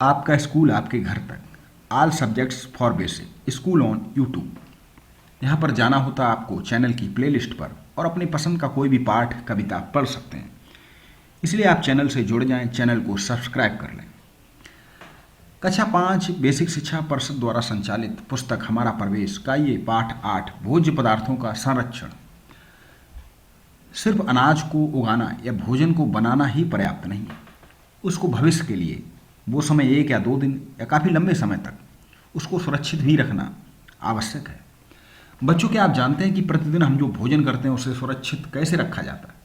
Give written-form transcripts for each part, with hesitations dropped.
आपका स्कूल आपके घर तक। All subjects for basic school on YouTube. यहाँ पर जाना होता आपको चैनल की प्लेलिस्ट पर और अपनी पसंद का कोई भी पाठ कविता पढ़ सकते हैं। इसलिए आप चैनल से जुड़ जाएं, चैनल को सब्सक्राइब कर लें। कक्षा 5 बेसिक शिक्षा परिषद द्वारा संचालित पुस्तक हमारा प्रवेश का ये पाठ 8 भोज्य पदार्थों का संरक्षण। सिर्फ अनाज को उगाना या भोजन को बनाना ही पर्याप्त नहीं है। उसको भविष्य के लिए वो समय 1 या 2 दिन या काफ़ी लंबे समय तक उसको सुरक्षित भी रखना आवश्यक है। बच्चों, क्या आप जानते हैं कि प्रतिदिन हम जो भोजन करते हैं उसे सुरक्षित कैसे रखा जाता है?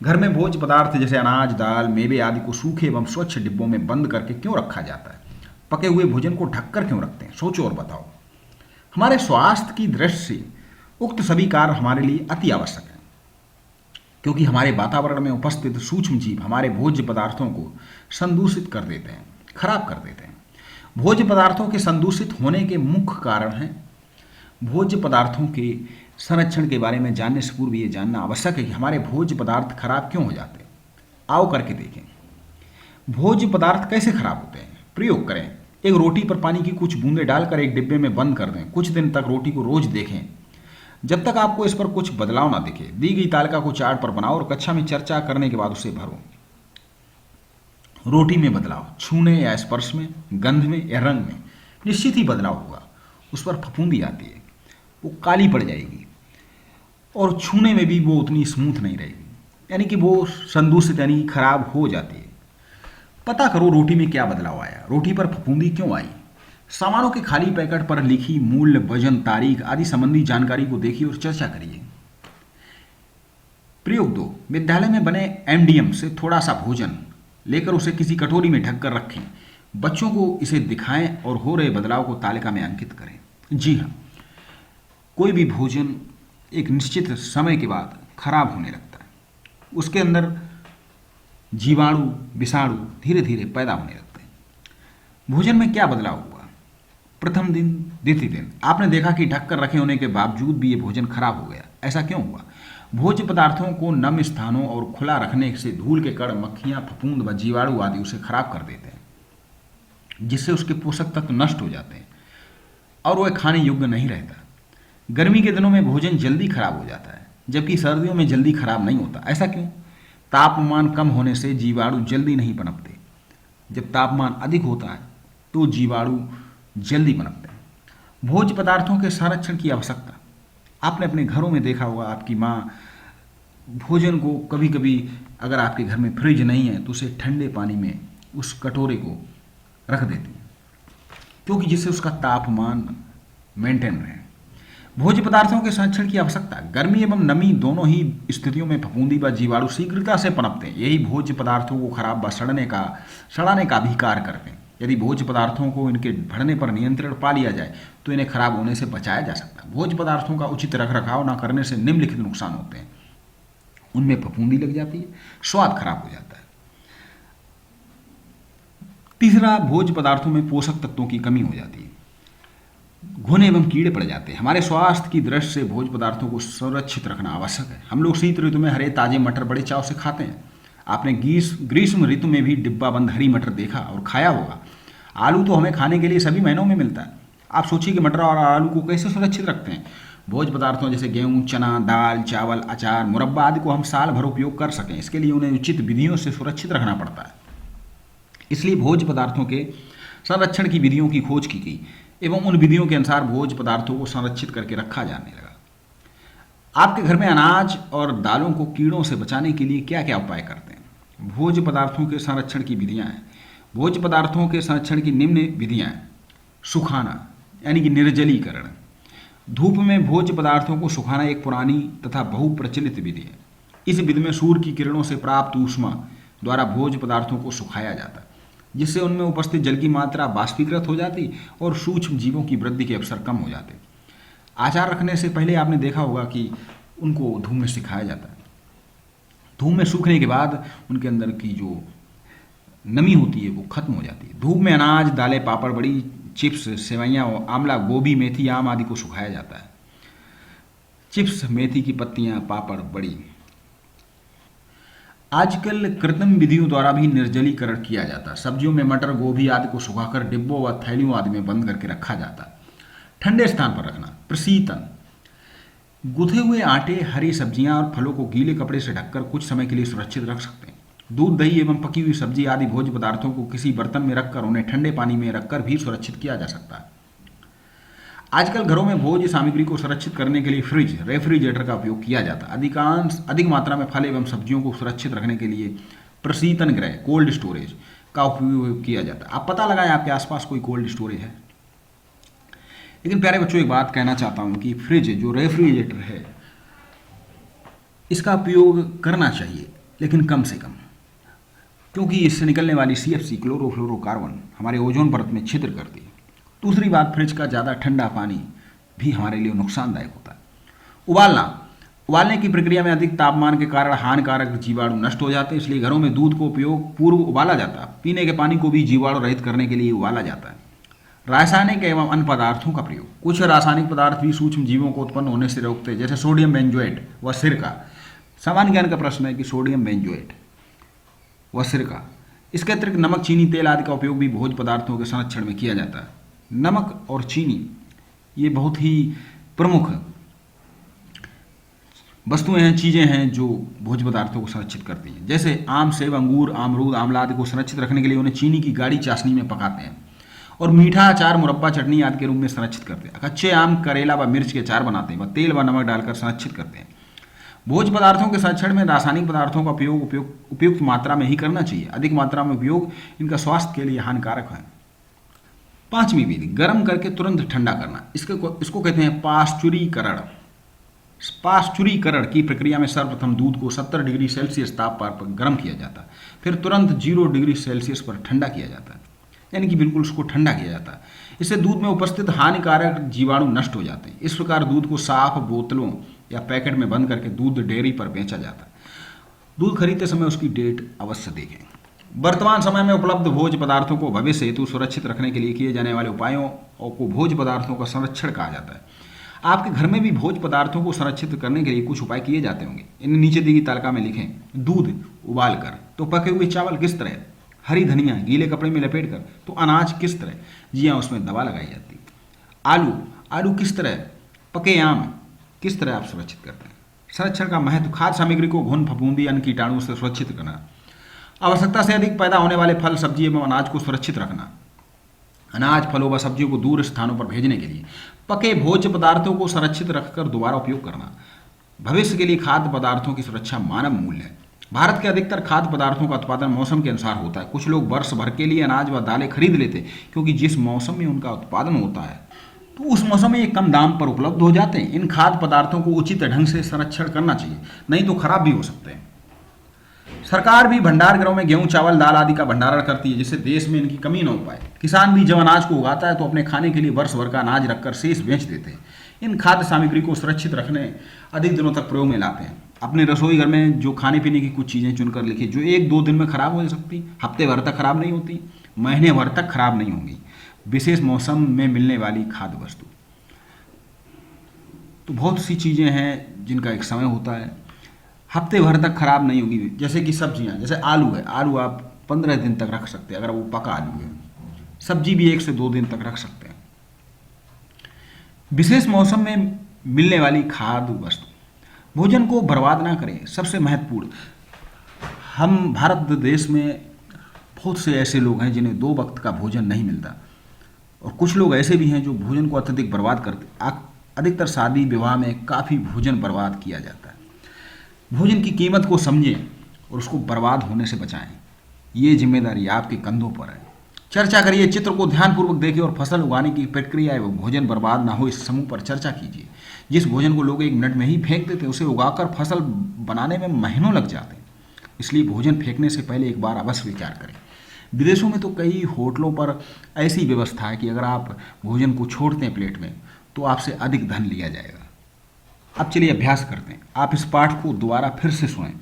घर में भोज्य पदार्थ जैसे अनाज, दाल, मेवे आदि को सूखे एवं स्वच्छ डिब्बों में बंद करके क्यों रखा जाता है? पके हुए भोजन को ढककर क्यों रखते हैं? सोचो और बताओ। हमारे स्वास्थ्य की दृष्टि से उक्त सभी कार्य हमारे लिए अति आवश्यक है, क्योंकि हमारे वातावरण में उपस्थित सूक्ष्म जीव हमारे भोज्य पदार्थों को संदूषित कर देते हैं, खराब कर देते हैं। भोज्य पदार्थों के संदूषित होने के मुख्य कारण हैं। भोज्य पदार्थों के संरक्षण के बारे में जानने से पूर्व ये जानना आवश्यक है कि हमारे भोज्य पदार्थ खराब क्यों हो जाते हैं। आओ करके देखें। भोज्य पदार्थ कैसे खराब होते हैं। प्रयोग करें। एक रोटी पर पानी की कुछ बूंदें डालकर एक डिब्बे में बंद कर दें। कुछ दिन तक रोटी को रोज देखें जब तक आपको इस पर कुछ बदलाव ना दिखे। दी गई तालिका को चार्ट पर बनाओ और कक्षा में चर्चा करने के बाद उसे भरो। रोटी में बदलाव, छूने या स्पर्श में, गंध में या रंग में निश्चित ही बदलाव होगा। उस पर फफूंदी आती है, वो काली पड़ जाएगी और छूने में भी वो उतनी स्मूथ नहीं रहेगी, यानी कि वो संदूषित यानी खराब हो जाती है। पता करो रोटी में क्या बदलाव आया, रोटी पर फफूंदी क्यों आई। सामानों के खाली पैकेट पर लिखी मूल्य, वजन, तारीख आदि संबंधी जानकारी को देखिए और चर्चा करिए। प्रयोग 2। विद्यालय में बने एमडीएम से थोड़ा सा भोजन लेकर उसे किसी कटोरी में ढककर रखें। बच्चों को इसे दिखाएं और हो रहे बदलाव को तालिका में अंकित करें। जी हाँ, कोई भी भोजन एक निश्चित समय के बाद खराब होने लगता है। उसके अंदर जीवाणु, विषाणु धीरे धीरे पैदा होने लगते हैं। भोजन में क्या बदलाव हुआ? प्रथम दिन, द्वितीय दिन आपने देखा कि ढककर रखे होने के बावजूद भी ये भोजन खराब हो गया। ऐसा क्यों हुआ? भोज्य पदार्थों को नम स्थानों और खुला रखने से धूल के कण, मक्खियां, फफूंद व जीवाणु आदि उसे खराब कर देते हैं, जिससे उसके पोषक तत्व नष्ट हो जाते हैं और वह खाने योग्य नहीं रहता। गर्मी के दिनों में भोजन जल्दी खराब हो जाता है, जबकि सर्दियों में जल्दी खराब नहीं होता। ऐसा क्यों? तापमान कम होने से जीवाणु जल्दी नहीं पनपते। जब तापमान अधिक होता है तो जीवाणु जल्दी पनपते हैं। भोज्य पदार्थों के संरक्षण की आवश्यकता। आपने अपने घरों में देखा होगा, आपकी माँ भोजन को कभी कभी, अगर आपके घर में फ्रिज नहीं है तो उसे ठंडे पानी में उस कटोरे को रख देती है, क्योंकि जिससे उसका तापमान मेंटेन रहे। भोज्य पदार्थों के संरक्षण की आवश्यकता। गर्मी एवं नमी दोनों ही स्थितियों में फफूंदी व जीवाणु शीघ्रता से पनपते हैं। यही भोज्य पदार्थों को खराब व सड़ाने का भी कार्य करते हैं। यदि भोज्य पदार्थों को इनके बढ़ने पर नियंत्रण पा लिया जाए तो इन्हें खराब होने से बचाया जा सकता है। भोज्य पदार्थों का उचित रखरखाव न करने से निम्नलिखित नुकसान होते हैं। उनमें फफूंदी लग जाती है, स्वाद खराब हो जाता है। तीसरा, भोज्य पदार्थों में पोषक तत्वों की कमी हो जाती है, घुन एवं कीड़े पड़ जाते हैं। हमारे स्वास्थ्य की दृष्टि से भोज्य पदार्थों को सुरक्षित रखना आवश्यक है। हम लोग शीत ऋतु में हरे ताजे मटर बड़े चाव से खाते हैं। आपने ग्रीष्म ऋतु में भी डिब्बा बंद हरी मटर देखा और खाया होगा। आलू तो हमें खाने के लिए सभी महीनों में मिलता है। आप सोचिए कि मटर और आलू को कैसे सुरक्षित रखते हैं। भोज्य पदार्थों जैसे गेहूँ, चना, दाल, चावल, अचार, मुरब्बा आदि को हम साल भर उपयोग कर सकें, इसके लिए उन्हें उचित विधियों से सुरक्षित रखना पड़ता है। इसलिए भोज्य पदार्थों के संरक्षण की विधियों की खोज की गई एवं उन विधियों के अनुसार भोज्य पदार्थों को संरक्षित करके रखा जाने लगा। आपके घर में अनाज और दालों को कीड़ों से बचाने के लिए क्या क्या उपाय करते हैं? भोज्य पदार्थों के संरक्षण की विधियां हैं। भोज्य पदार्थों के संरक्षण की निम्न विधियां हैं। सुखाना यानी कि निर्जलीकरण। धूप में भोज्य पदार्थों को सुखाना एक पुरानी तथा बहुप्रचलित विधि है। इस विधि में सूर्य की किरणों से प्राप्त ऊष्मा द्वारा भोज्य पदार्थों को सुखाया जाता है, जिससे उनमें उपस्थित जल की मात्रा बाष्पीकृत हो जाती और सूक्ष्म जीवों की वृद्धि के अवसर कम हो जाते। आचार रखने से पहले आपने देखा होगा कि उनको धूप में सिखाया जाता है। धूप में सूखने के बाद उनके अंदर की जो नमी होती है वो खत्म हो जाती है। धूप में अनाज, दालें, पापड़, बड़ी, चिप्स, सेवइयाँ, आंवला, गोभी, मेथी, आम आदि को सुखाया जाता है। चिप्स, मेथी की पत्तियाँ, पापड़, बड़ी आजकल कृत्रिम विधियों द्वारा भी निर्जलीकरण किया जाता है। सब्जियों में मटर, गोभी आदि को सुखाकर डिब्बों व थैलियों आदि में बंद करके रखा जाता है। ठंडे स्थान पर रखना। प्रशीतन। गुथे हुए आटे, हरी सब्जियां और फलों को गीले कपड़े से ढककर कुछ समय के लिए सुरक्षित रख सकते हैं। दूध, दही एवं पकी हुई सब्जी आदि भोज्य पदार्थों को किसी बर्तन में रखकर उन्हें ठंडे पानी में रखकर भी सुरक्षित किया जा सकता है। आजकल घरों में भोज्य सामग्री को सुरक्षित करने के लिए फ्रिज, रेफ्रिजरेटर का उपयोग किया जाता है। अधिक मात्रा में फल एवं सब्जियों को सुरक्षित रखने के लिए प्रशीतन गृह, कोल्ड स्टोरेज का उपयोग किया जाता है। आप पता लगाएं आपके आसपास कोई कोल्ड स्टोरेज है। लेकिन प्यारे बच्चों, एक बात कहना चाहता हूं कि फ्रिज जो रेफ्रिजरेटर है इसका उपयोग करना चाहिए, लेकिन कम से कम, क्योंकि इससे निकलने वाली CFC, क्लोरोफ्लोरोकार्बन, हमारे ओजोन परत में छिद्र करती है। दूसरी बात, फ्रिज का ज़्यादा ठंडा पानी भी हमारे लिए नुकसानदायक होता है। उबालना। उबालने की प्रक्रिया में अधिक तापमान के कारण हानिकारक जीवाणु नष्ट हो जाते हैं, इसलिए घरों में दूध को उपयोग पूर्व उबाला जाता है। पीने के पानी को भी जीवाणु रहित करने के लिए उबाला जाता है। रासायनिक एवं अन्य पदार्थों का प्रयोग। कुछ रासायनिक पदार्थ भी सूक्ष्म जीवों को उत्पन्न होने से रोकते हैं, जैसे सोडियम बेंजोएट व सिरका। सामान्य ज्ञान का प्रश्न है कि सोडियम बेंजोएट व सिरका। इसके अतिरिक्त नमक, चीनी, तेल आदि का उपयोग भी भोज्य पदार्थों के संरक्षण में किया जाता है। नमक और चीनी ये बहुत ही प्रमुख वस्तुएं हैं, चीज़ें हैं जो भोज्य पदार्थों को संरक्षित करती हैं। जैसे आम, सेब, अंगूर, अमरूद, आंवला आदि को संरक्षित रखने के लिए उन्हें चीनी की गाढ़ी चाशनी में पकाते हैं और मीठा अचार, मुरब्बा, चटनी आदि के रूप में संरक्षित करते हैं। कच्चे आम, करेला व मिर्च के अचार बनाते हैं व तेल व नमक डालकर संरक्षित करते हैं। भोज्य पदार्थों के संरक्षण में रासायनिक पदार्थों का उपयुक्त मात्रा में ही करना चाहिए। अधिक मात्रा में उपयोग इनका स्वास्थ्य के लिए हानिकारक है। पांचवी विधि, गर्म करके तुरंत ठंडा करना। इसको कहते हैं पाश्चुरीकरण। पाश्चुरीकरण की प्रक्रिया में सर्वप्रथम दूध को 70 डिग्री सेल्सियस तापमान पर गर्म किया जाता है, फिर तुरंत 0 डिग्री सेल्सियस पर ठंडा किया जाता है, यानी कि बिल्कुल उसको ठंडा किया जाता है। इससे दूध में उपस्थित हानिकारक जीवाणु नष्ट हो जाते हैं। इस प्रकार दूध को साफ बोतलों या पैकेट में बंद करके दूध डेयरी पर बेचा जाता है। दूध खरीदते समय उसकी डेट अवश्य देखें। वर्तमान समय में उपलब्ध भोज्य पदार्थों को भविष्य हेतु सुरक्षित रखने के लिए किए जाने वाले उपायों को भोज्य पदार्थों का संरक्षण कहा जाता है। आपके घर में भी भोज्य पदार्थों को संरक्षित करने के लिए कुछ उपाय किए जाते होंगे। इन्हें नीचे दी गई तालिका में लिखें। दूध उबालकर, तो पके हुए चावल किस तरह, हरी धनिया गीले कपड़े में लपेट कर, तो अनाज किस तरह, जी हाँ उसमें दवा लगाई जाती है। आलू किस तरह, पके आम किस तरह आप सुरक्षित करते हैं। संरक्षण का महत्व। खाद्य सामग्री को घुन, फफूंदी, अन्य कीटाणुओं से सुरक्षित करना। आवश्यकता से अधिक पैदा होने वाले फल, सब्जी एवं अनाज को सुरक्षित रखना। अनाज, फलों व सब्जियों को दूर स्थानों पर भेजने के लिए। पके भोज्य पदार्थों को सुरक्षित रखकर दोबारा उपयोग करना। भविष्य के लिए खाद्य पदार्थों की सुरक्षा मानव मूल्य है। भारत के अधिकतर खाद्य पदार्थों का उत्पादन मौसम के अनुसार होता है। कुछ लोग वर्ष भर के लिए अनाज व दालें खरीद लेते हैं, क्योंकि जिस मौसम में उनका उत्पादन होता है तो उस मौसम में ये कम दाम पर उपलब्ध हो जाते हैं। इन खाद्य पदार्थों को उचित ढंग से संरक्षण करना चाहिए, नहीं तो खराब भी हो सकते हैं। सरकार भी भंडार गृहों में गेहूं, चावल, दाल आदि का भंडारण करती है, जिससे देश में इनकी कमी न हो पाए। किसान भी जब अनाज को उगाता है तो अपने खाने के लिए वर्ष भर का अनाज रखकर शेष बेच देते हैं। इन खाद्य सामग्री को सुरक्षित रखने अधिक दिनों तक प्रयोग में लाते हैं। अपने रसोई घर में जो खाने पीने की कुछ चीज़ें चुनकर लिखिए, जो 1-2 दिन में खराब हो सकती, हफ्ते भर तक खराब नहीं होती, महीने भर तक खराब नहीं होंगी। विशेष मौसम में मिलने वाली खाद्य वस्तु, तो बहुत सी चीज़ें हैं जिनका एक समय होता है, हफ्ते भर तक खराब नहीं होगी। जैसे कि सब्जियां, जैसे आलू है, आलू आप 15 दिन तक रख सकते हैं अगर वो पका आलू है। सब्जी भी 1 से 2 दिन तक रख सकते हैं। विशेष मौसम में मिलने वाली खाद्य वस्तु, भोजन को बर्बाद ना करें। सबसे महत्वपूर्ण, हम भारत देश में बहुत से ऐसे लोग हैं जिन्हें 2 वक्त का भोजन नहीं मिलता, और कुछ लोग ऐसे भी हैं जो भोजन को अत्यधिक बर्बाद करते। अधिकतर शादी विवाह में काफ़ी भोजन बर्बाद किया जाता है। भोजन की कीमत को समझें और उसको बर्बाद होने से बचाएं। ये जिम्मेदारी आपके कंधों पर है। चर्चा करिए, चित्र को ध्यानपूर्वक देखिए और फसल उगाने की प्रक्रिया एवं भोजन बर्बाद ना हो इस समूह पर चर्चा कीजिए। जिस भोजन को लोग 1 मिनट में ही फेंक देते हैं, उसे उगाकर फसल बनाने में महीनों लग जाते हैं। इसलिए भोजन फेंकने से पहले एक बार अवश्य विचार करें। विदेशों में तो कई होटलों पर ऐसी व्यवस्था है कि अगर आप भोजन को छोड़ते हैं प्लेट में तो आपसे अधिक धन लिया जाएगा। अब चलिए अभ्यास करते हैं। आप इस पाठ को दोबारा फिर से सुनें।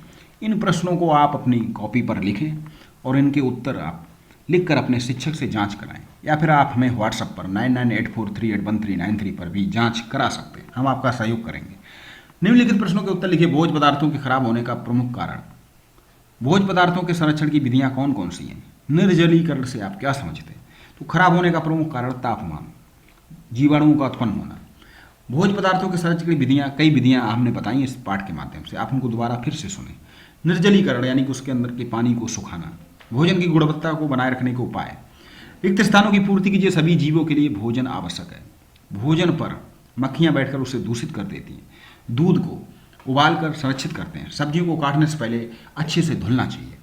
इन प्रश्नों को आप अपनी कॉपी पर लिखें और इनके उत्तर आप लिखकर अपने शिक्षक से जांच कराएं, या फिर आप हमें व्हाट्सएप पर 9984381393 पर भी जांच करा सकते हैं। हम आपका सहयोग करेंगे। निम्नलिखित प्रश्नों के उत्तर लिखिए। भोज्य पदार्थों के खराब होने का प्रमुख कारण। भोज्य पदार्थों के संरक्षण की विधियां कौन कौन सी हैं? निर्जलीकरण से आप क्या समझते हैं? तो खराब होने का प्रमुख कारण तापमान, जीवाणुओं का उत्पन्न होना। भोज्य पदार्थों के संरक्षण की विधियां, कई विधियां हमने बताई इस पाठ के माध्यम से, आप उनको दोबारा फिर से सुने। निर्जलीकरण यानी कि उसके अंदर के पानी को सुखाना। भोजन की गुणवत्ता को बनाए रखने के उपाय। रिक्त स्थानों की पूर्ति कीजिए, सभी जीवों के लिए भोजन आवश्यक है। भोजन पर मक्खियां बैठकर उसे दूषित कर देती हैं। दूध को उबाल कर संरक्षित करते हैं। सब्जियों को काटने से पहले अच्छे से धुलना चाहिए।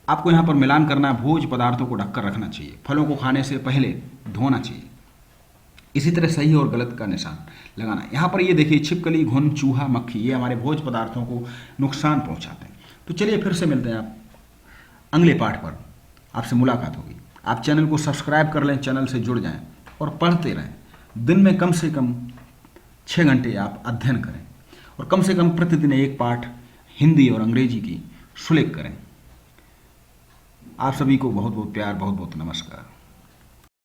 आपको यहाँ पर मिलान करना है, भोज्य पदार्थों को ढककर रखना चाहिए। फलों को खाने से पहले धोना चाहिए। इसी तरह सही और गलत का निशान लगाना। यहाँ पर ये देखिए, छिपकली, घुन, चूहा, मक्खी, ये हमारे भोज्य पदार्थों को नुकसान पहुँचाते हैं। तो चलिए फिर से मिलते हैं आप अगले पाठ पर, आपसे मुलाकात होगी। आप चैनल को सब्सक्राइब कर लें, चैनल से जुड़ जाएं और पढ़ते रहें। दिन में कम से कम 6 घंटे आप अध्ययन करें और कम से कम प्रतिदिन एक पाठ हिंदी और अंग्रेजी की सुलेख करें। आप सभी को बहुत बहुत प्यार, बहुत बहुत नमस्कार।